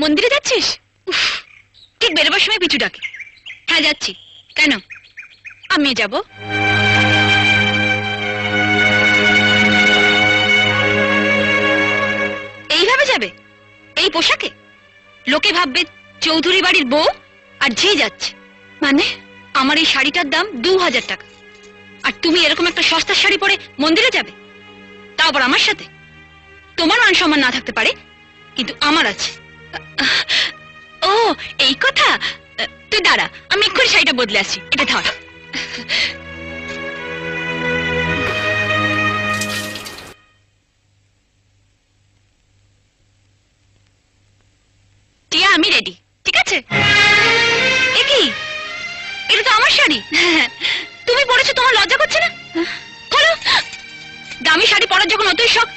মন্দিরে যাচ্ছিস? উফ, ঠিক বেরোবার সময় পিছু ডাকে। হ্যাঁ যাচ্ছি। কেন? আমি যাব। এইভাবে যাবে? এই পোশাকে? লোকে ভাববে চৌধুরী বাড়ির বউ আর ঝি যাচ্ছে। মানে আমার এই শাড়িটার দাম 2000 টাকা, আর তুমি এরকম একটা সস্তার শাড়ি পরে মন্দিরে যাবে, তাও আবার আমার সাথে? তোমার মান সম্মান না থাকতে পারে, কিন্তু আমার আছে। ও এই কথা। তুই দাঁড়া, আমি এক্ষুনি শাড়িটা বদলে আসছি। এটা ধর। টিয়া, আমি রেডি, ঠিক আছে? এ কি? এটা তো আমার শাড়ি। তুমি পরেছো, তোমার লজ্জা করছে না? বলো, দামি শাড়ি পরার যখন অতই শখ,